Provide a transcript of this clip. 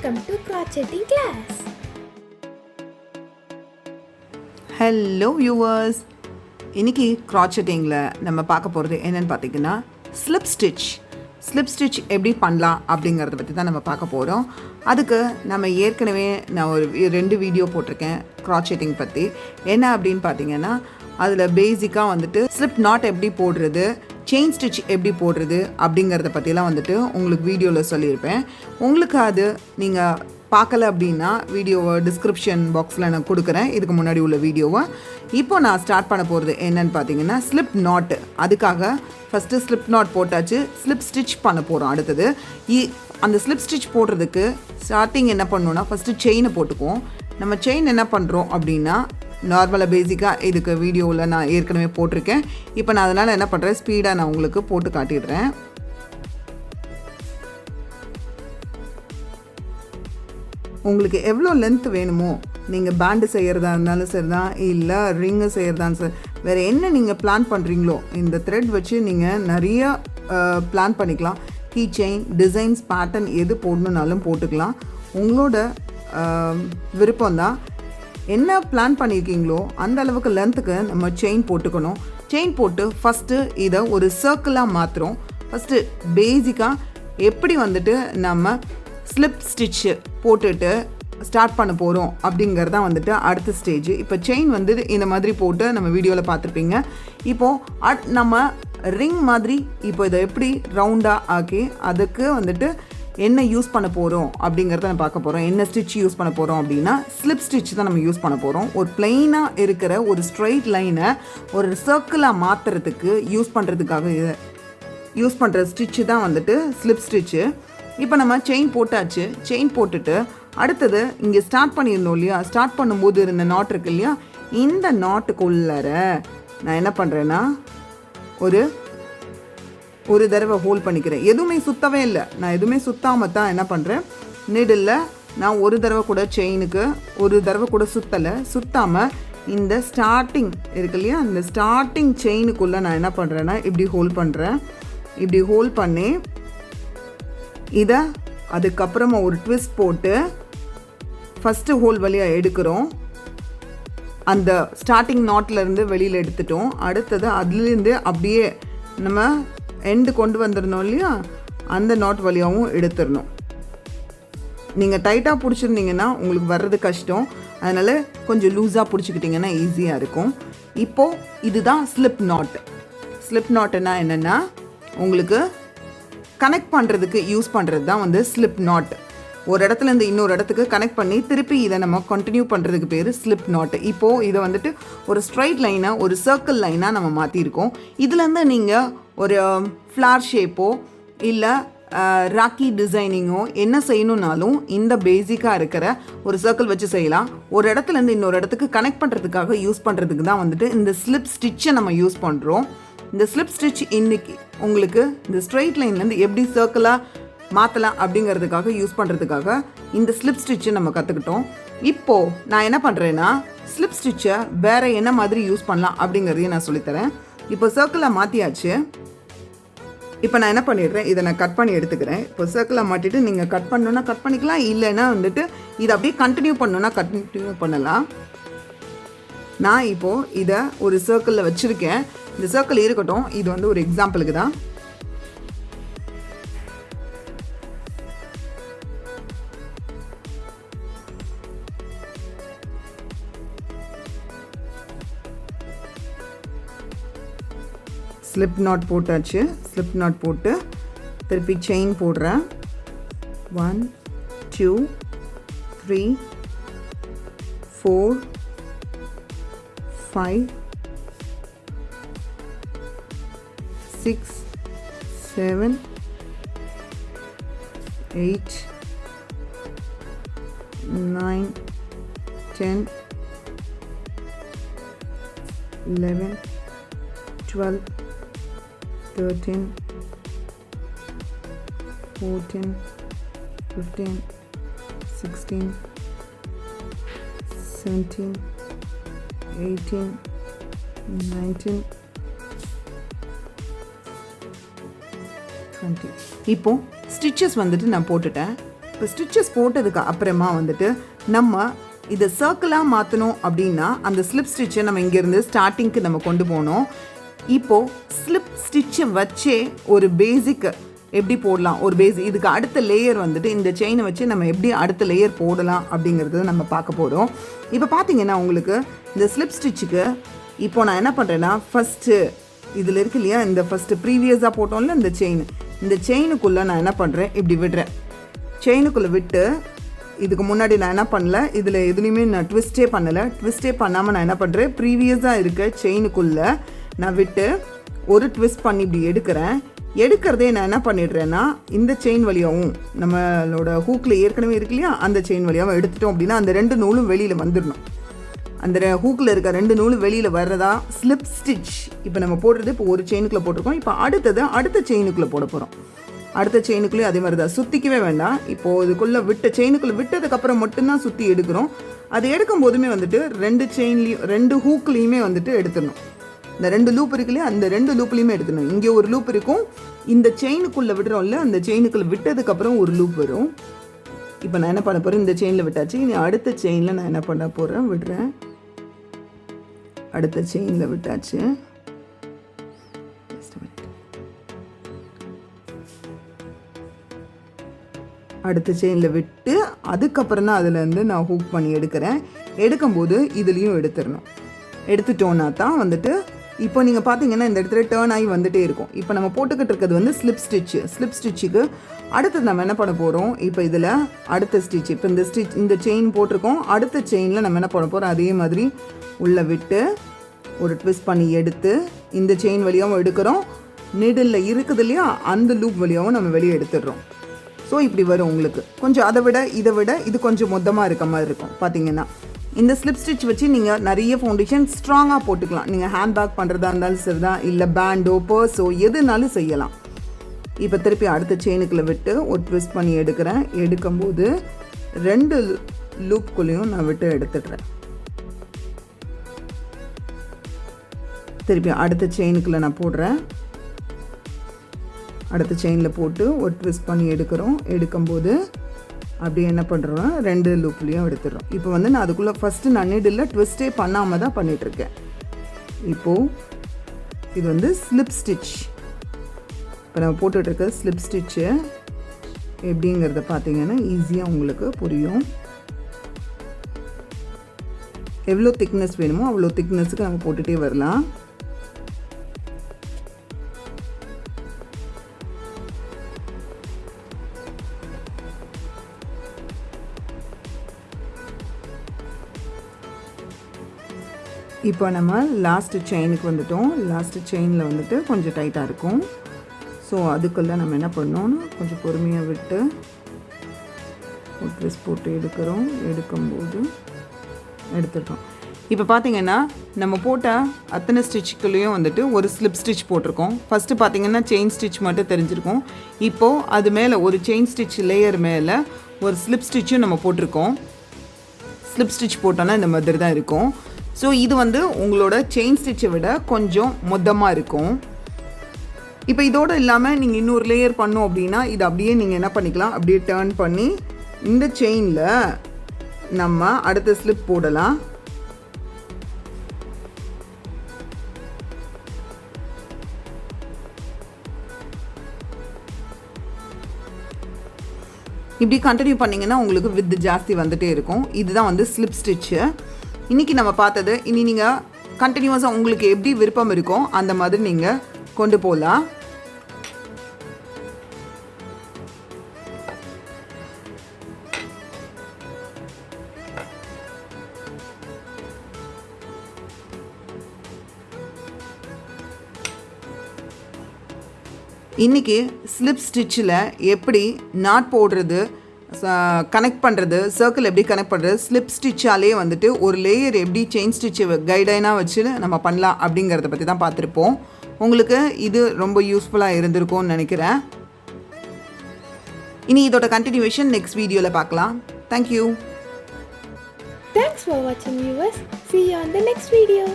Welcome to Crocheting class. Hello viewers. இன்னைக்கு crochetingல நம்ம பார்க்க போறது என்னன்னு பாத்தீங்கன்னா slip stitch எப்படி பண்ணலாம் அப்படிங்கறத பத்தி தான் நம்ம பார்க்க போறோம். அதுக்கு நம்ம ஏற்கனவே நான் ஒரு 2 வீடியோ போட்டிருக்கேன் crocheting பத்தி. என்ன அப்படினு பாத்தீங்கன்னா அதுல பேசிக்கா வந்துட்டு slip knot எப்படி போடுறது, chain stitch எப்படி போடுறது அப்படிங்கறத பத்திலாம் வந்துட்டு உங்களுக்கு வீடியோல சொல்லியிருப்பேன். உங்களுக்கு அது நீங்க பார்க்கல அப்படின்னா வீடியோவை டிஸ்கிரிப்ஷன் பாக்ஸில் நான் கொடுக்குறேன், இதுக்கு முன்னாடி உள்ள வீடியோவை. இப்போ நான் ஸ்டார்ட் பண்ண போகிறது என்னன்னு பார்த்தீங்கன்னா ஸ்லிப் நாட். அதுக்காக ஃபஸ்ட்டு ஸ்லிப் நாட் போட்டாச்சு, ஸ்லிப் ஸ்டிச் பண்ண போகிறோம். அடுத்தது அந்த ஸ்லிப் ஸ்டிச் போடுறதுக்கு ஸ்டார்டிங் என்ன பண்ணணும்னா ஃபஸ்ட்டு செயினை போட்டுக்குவோம். நம்ம செயின் என்ன பண்ணுறோம் அப்படின்னா நார்மலாக பேசிக்காக இதுக்கு வீடியோவில் நான் ஏற்கனவே போட்டிருக்கேன். இப்போ நான் அதனால் என்ன பண்ணுறேன், ஸ்பீடாக நான் உங்களுக்கு போட்டு காட்டிடுறேன். உங்களுக்கு எவ்வளோ லென்த் வேணுமோ, நீங்கள் பேண்டு செய்கிறதா இருந்தாலும் சரி தான், இல்லை ரிங்கு செய்கிறதான்னு சரி, வேறு என்ன நீங்கள் பிளான் பண்ணுறீங்களோ இந்த த்ரெட் வச்சு நீங்கள் நிறையா பிளான் பண்ணிக்கலாம். கீ செயின், டிசைன்ஸ், பேட்டர்ன் எது போடணுன்னாலும் போட்டுக்கலாம். உங்களோட விருப்பம்தான். என்ன பிளான் பண்ணியிருக்கீங்களோ அந்த அளவுக்கு லென்த்துக்கு நம்ம செயின் போட்டுக்கணும். செயின் போட்டு ஃபஸ்ட்டு இதை ஒரு சர்க்கிளாக மாற்றுறோம். ஃபஸ்ட்டு பேசிக்காக எப்படி வந்துட்டு நம்ம ஸ்லிப் ஸ்டிச்சு போட்டுட்டு ஸ்டார்ட் பண்ண போகிறோம் அப்படிங்கிறதான் வந்துட்டு அடுத்த ஸ்டேஜ். இப்போ செயின் வந்து இந்த மாதிரி போட்டு நம்ம வீடியோவில் பார்த்துருப்பீங்க. இப்போது நம்ம ரிங் மாதிரி இப்போ இதை எப்படி ரவுண்டாக ஆக்கி அதுக்கு வந்துட்டு என்ன யூஸ் பண்ண போகிறோம் அப்படிங்கிறத நம்ம பார்க்க போகிறோம். என்ன ஸ்டிச் யூஸ் பண்ண போகிறோம் அப்படின்னா ஸ்லிப் ஸ்டிச் தான் நம்ம யூஸ் பண்ண போகிறோம். ஒரு பிளெயினாக இருக்கிற ஒரு ஸ்ட்ரைட் லைனை ஒரு சர்க்கிளாக மாற்றுறதுக்கு யூஸ் பண்ணுறதுக்காக யூஸ் பண்ணுற ஸ்டிச்சு தான் வந்துட்டு ஸ்லிப் ஸ்டிச்சு. இப்போ நம்ம செயின் போட்டாச்சு. செயின் போட்டுட்டு அடுத்தது இங்கே ஸ்டார்ட் பண்ணியிருந்தோம் இல்லையா, ஸ்டார்ட் பண்ணும்போது இருந்த நாட் இருக்கு இல்லையா, இந்த நாட்டுக்குள்ளார நான் என்ன பண்ணுறேன்னா ஒரு தடவை ஹோல்ட் பண்ணிக்கிறேன். எதுவுமே சுத்தவே இல்லை, நான் எதுவுமே சுத்தாமல் தான் என்ன பண்ணுறேன், நீடில் நான் ஒரு தடவை கூட செயினுக்கு ஒரு தடவை கூட சுத்தாமல் இந்த ஸ்டார்டிங் இருக்கு இல்லையா, இந்த ஸ்டார்டிங் செயினுக்குள்ளே நான் என்ன பண்ணுறேன்னா இப்படி ஹோல்ட் பண்ணுறேன். இப்படி ஹோல்ட் பண்ணி இதை அதுக்கப்புறமா ஒரு ட்விஸ்ட் போட்டு ஃபஸ்ட்டு ஹோல் வழியாக எடுக்கிறோம். அந்த ஸ்டார்டிங் நாட்லேருந்து வெளியில் எடுத்துட்டோம். அடுத்தது அதுலேருந்து அப்படியே நம்ம எண்டு கொண்டு வந்துடணும் இல்லையா, அந்த நாட் வழியாகவும் எடுத்துடணும். நீங்கள் டைட்டாக பிடிச்சிருந்தீங்கன்னா உங்களுக்கு வர்றது கஷ்டம், அதனால் கொஞ்சம் லூஸாக பிடிச்சிக்கிட்டிங்கன்னா ஈஸியாக இருக்கும். இப்போது இதுதான் ஸ்லிப் நாட். ஸ்லிப் நாட்டுன்னா என்னென்னா உங்களுக்கு கனெக்ட் பண்ணுறதுக்கு யூஸ் பண்ணுறது தான் வந்து ஸ்லிப் நாட். ஒரு இடத்துலேருந்து இன்னொரு இடத்துக்கு கனெக்ட் பண்ணி திருப்பி இதை நம்ம கண்டினியூ பண்ணுறதுக்கு பேர் ஸ்லிப் நாட். இப்போது இதை வந்துட்டு ஒரு ஸ்ட்ரைட் லைனாக ஒரு சர்க்கிள் லைனாக நம்ம மாற்றிருக்கோம். இதுலேருந்து நீங்கள் ஒரு ஃப்ளார் ஷேப்போ இல்லை ராக்கி டிசைனிங்கோ என்ன செய்யணுன்னாலும் இந்த பேசிக்காக இருக்கிற ஒரு சர்க்கிள் வச்சு செய்யலாம். ஒரு இடத்துலேருந்து இன்னொரு இடத்துக்கு கனெக்ட் பண்ணுறதுக்காக யூஸ் பண்ணுறதுக்கு தான் வந்துட்டு இந்த ஸ்லிப் ஸ்டிச்சை நம்ம யூஸ் பண்ணுறோம். இந்த ஸ்லிப் ஸ்டிச் இன்னைக்கு உங்களுக்கு இந்த ஸ்ட்ரெயிட் லைன்லேருந்து எப்படி சர்க்கிளாக மாற்றலாம் அப்படிங்கிறதுக்காக யூஸ் பண்ணுறதுக்காக இந்த ஸ்லிப் ஸ்டிச்சை நம்ம கற்றுக்கிட்டோம். இப்போது நான் என்ன பண்ணுறேன்னா ஸ்லிப் ஸ்டிச்சை வேறு என்ன மாதிரி யூஸ் பண்ணலாம் அப்படிங்கிறதையும் நான் சொல்லித்தரேன். இப்போ சர்க்கிளாக மாற்றியாச்சு. இப்போ நான் என்ன பண்ணிடுறேன், இதை நான் கட் பண்ணி எடுத்துக்கிறேன். இப்போ சர்க்கிளாக மாட்டிட்டு நீங்கள் கட் பண்ணணுன்னா கட் பண்ணிக்கலாம், இல்லைன்னா வந்துட்டு இதை அப்படியே கண்டினியூ பண்ணணுன்னா கண்டினியூ பண்ணலாம். நான் இப்போது இதை ஒரு சர்க்கிளில் வச்சுருக்கேன். இந்த சர்க்கிள் இருக்கட்டும், இது வந்து ஒரு எக்ஸாம்பிளுக்கு தான். ஸ்லிப் நாட் போட்டாச்சு. ஸ்லிப் நாட் போட்டு திருப்பி செயின் போடுறேன். 1 2 3 4 5 6 7 8 9 10 11 12 13 14 15 16 17 18 19 20. இப்போ ஸ்டிச்சஸ் வந்துட்டு நான் போட்டுட்டேன். இப்போ ஸ்டிச்சஸ் போட்டதுக்கு அப்புறமா வந்துட்டு நம்ம இதை சர்க்கிளாக மாற்றணும் அப்படின்னா அந்த ஸ்லிப் ஸ்டிச்சை நம்ம இங்கேருந்து ஸ்டார்டிங்க்கு நம்ம கொண்டு போனோம். இப்போது ஸ்லிப் ஸ்டிச்சை வச்சே ஒரு பேசிக் எப்படி போடலாம், ஒரு இதுக்கு அடுத்த லேயர் வந்துட்டு இந்த செயினை வச்சு நம்ம எப்படி அடுத்த லேயர் போடலாம் அப்படிங்கிறத நம்ம பார்க்க போகிறோம். இப்போ பார்த்தீங்கன்னா உங்களுக்கு இந்த ஸ்லிப் ஸ்டிச்சுக்கு இப்போ நான் என்ன பண்ணுறேன்னா ஃபஸ்ட்டு இதில் இருக்கு இல்லையா, இந்த ஃபஸ்ட்டு ப்ரீவியஸாக போட்டோம்ல இந்த செயினுக்குள்ளே நான் என்ன பண்ணுறேன், இப்படி விடுறேன். செயினுக்குள்ளே விட்டு இதுக்கு முன்னாடி நான் என்ன பண்ணல, இதில் எதுலேயுமே நான் ட்விஸ்டே பண்ணாமல் நான் என்ன பண்ணுறேன், ப்ரீவியஸாக இருக்க செயினுக்குள்ளே நான் விட்டு ஒரு ட்விஸ்ட் பண்ணி இப்படி எடுக்கிறதே நான் என்ன பண்ணிடுறேன்னா இந்த செயின் வழியாகவும் நம்மளோட ஹூக்கில் ஏற்கனவே இருக்கு இல்லையா அந்த செயின் வழியாகவும் எடுத்துட்டோம் அப்படின்னா அந்த 2 நூலும் வெளியில் வந்துடணும். அந்த ஹூக்கில் இருக்க 2 நூலும் வெளியில் வர்றதா ஸ்லிப் ஸ்டிச். இப்போ நம்ம போடுறது இப்போ ஒரு செயினுக்குள்ளே போட்டிருக்கோம். இப்போ அடுத்த செயினுக்குள்ளே போட போகிறோம். அடுத்த செயினுக்குள்ளேயும் அதே மாதிரி தான், சுற்றிக்கவே வேண்டாம். இப்போது இதுக்குள்ளே செயினுக்குள்ளே விட்டதுக்கப்புறம் மட்டும்தான் சுற்றி எடுக்கிறோம். அது எடுக்கும் போதுமே வந்துட்டு 2 ஹூக்லேயுமே வந்துட்டு எடுத்துடணும். இந்த 2 லூப் இருக்கு இல்லையா அந்த 2 லூப்லேயுமே எடுத்துடணும். இங்கே ஒரு லூப் இருக்கும், இந்த செயினுக்குள்ளே விடுறோம்ல அந்த செயினுக்குள்ளே விட்டதுக்கப்புறம் ஒரு லூப் வரும். இப்போ நான் என்ன பண்ண போகிறேன், இந்த செயினில் விட்டாச்சு. இனி அடுத்த செயினில் நான் என்ன பண்ண போகிறேன், விடுறேன். அடுத்த செயினில் விட்டாச்சு. அடுத்த செயினில் விட்டு அதுக்கப்புறம் தான் அதுலேருந்து நான் ஹூக் பண்ணி எடுக்கும்போது இதுலேயும் எடுத்துட்டோன்னா தான் வந்துட்டு இப்போ நீங்கள் பார்த்தீங்கன்னா இந்த இடத்துல டேர்ன் ஆகி வந்துகிட்டே இருக்கும். இப்போ நம்ம போட்டுக்கிட்டு இருக்கிறது வந்து ஸ்லிப் ஸ்டிச்சுக்கு அடுத்தது நம்ம என்ன பண்ண போகிறோம், இப்போ இதில் அடுத்த ஸ்டிச், இப்போ இந்த செயின் போட்டிருக்கோம். அடுத்த செயினில் நம்ம என்ன பண்ண போகிறோம், அதே மாதிரி உள்ளே விட்டு ஒரு ட்விஸ்ட் பண்ணி எடுத்து இந்த செயின் வழியாகவும் எடுக்கிறோம். நீடில் இருக்குது இல்லையா அந்த லூப் வழியாகவும் நம்ம வெளியே எடுத்துடுறோம். ஸோ இப்படி வரும் உங்களுக்கு. கொஞ்சம் இதை விட இது கொஞ்சம் மொத்தமாக இருக்க மாதிரி இருக்கும். பார்த்தீங்கன்னா இந்த ஸ்லிப் ஸ்டிச் வச்சு நீங்கள் நிறைய ஃபவுண்டேஷன் ஸ்ட்ராங்காக போட்டுக்கலாம். நீங்கள் ஹேண்ட்பேக் பண்ணுறதா இருந்தாலும் சரி தான், இல்லை பேண்டோ பர்ஸோ எதுனாலும் செய்யலாம். இப்போ திருப்பி அடுத்த செயினுக்குள்ளே விட்டு ஒரு ட்விஸ்ட் பண்ணி எடுக்கும்போது 2 லூப்குள்ளேயும் நான் விட்டு எடுத்துடுறேன். திருப்பி அடுத்த செயினுக்குள்ளே நான் போடுறேன். அடுத்த செயினில் போட்டு ஒரு ட்விஸ்ட் பண்ணி எடுக்கும்போது அப்படியே என்ன பண்ணுறோன்னா 2 லூப்லேயும் எடுத்துடுறோம். இப்போ வந்து நான் அதுக்குள்ளே ஃபஸ்ட்டு நான் நீடில் ட்விஸ்ட்டே பண்ணாமல் தான் பண்ணிகிட்ருக்கேன். இப்போது இது வந்து ஸ்லிப் ஸ்டிச். இப்போ நம்ம போட்டுட்ருக்க ஸ்லிப் ஸ்டிச்சு எப்படிங்கிறத பார்த்தீங்கன்னா ஈஸியாக உங்களுக்கு புரியும். எவ்வளோ திக்னஸ் வேணுமோ அவ்வளோ திக்னஸுக்கு நம்ம போட்டுகிட்டே வரலாம். இப்போ நம்ம லாஸ்ட்டு செயினுக்கு வந்துட்டோம். லாஸ்ட்டு செயினில் வந்துட்டு கொஞ்சம் டைட்டாக இருக்கும். ஸோ அதுக்குள்ளே நம்ம என்ன பண்ணோன்னு கொஞ்சம் பொறுமையாக விட்டு ஒரு ட்விஸ்ட் போட்டு எடுக்கும்போது எடுத்துட்டோம். இப்போ பார்த்தீங்கன்னா நம்ம போட்ட அத்தனை ஸ்டிச்சுக்குள்ளேயும் வந்துட்டு ஒரு ஸ்லிப் ஸ்டிச் போட்டிருக்கோம். ஃபஸ்ட்டு பார்த்தீங்கன்னா செயின் ஸ்டிச் மட்டும் தெரிஞ்சிருக்கும். இப்போது அது மேலே ஒரு செயின் ஸ்டிச் லேயர் மேலே ஒரு ஸ்லிப் ஸ்டிச்சும் நம்ம போட்டிருக்கோம். ஸ்லிப் ஸ்டிச் போட்டோன்னா இந்த மாதிரி தான் இருக்கும். ஸோ இது வந்து உங்களோட செயின் ஸ்டிச்சை விட கொஞ்சம் மொத்தமாக இருக்கும். இப்போ இதோடு இல்லாமல் நீங்கள் இன்னொரு லேயர் பண்ணோம் அப்படின்னா இது அப்படியே நீங்கள் என்ன பண்ணிக்கலாம், அப்படியே டேர்ன் பண்ணி இந்த செயினில் நம்ம அடுத்த ஸ்லிப் போடலாம். இப்படி கண்டினியூ பண்ணிங்கன்னா உங்களுக்கு வித் ஜாஸ்தி வந்துகிட்டே இருக்கும். இதுதான் வந்து ஸ்லிப் ஸ்டிச்சு. இன்றைக்கி நம்ம பார்த்தது. இனி நீங்கள் கண்டினியூஸாக உங்களுக்கு எப்படி விருப்பம் இருக்கோ அந்த மாதிரி நீங்கள் கொண்டு போகலாம். இன்றைக்கி ஸ்லிப் ஸ்டிச்சில் எப்படி நாட் போடுறது, கனெக்ட் பண்ணுறது, சர்க்கிள் எப்படி கனெக்ட் பண்ணுறது, ஸ்லிப் ஸ்டிச்சாலே வந்துட்டு ஒரு லேயர் எப்படி செயின் ஸ்டிச்சு கைடைனாக வச்சு நம்ம பண்ணலாம் அப்படிங்கிறத பற்றி தான் பார்த்துருப்போம். உங்களுக்கு இது ரொம்ப யூஸ்ஃபுல்லாக இருந்திருக்கும்னு நினைக்கிறேன். இனி இதோட கண்டினியூவேஷன் நெக்ஸ்ட் வீடியோவில் பார்க்கலாம். Thank you. Thanks for watching, viewers. See you on the next video.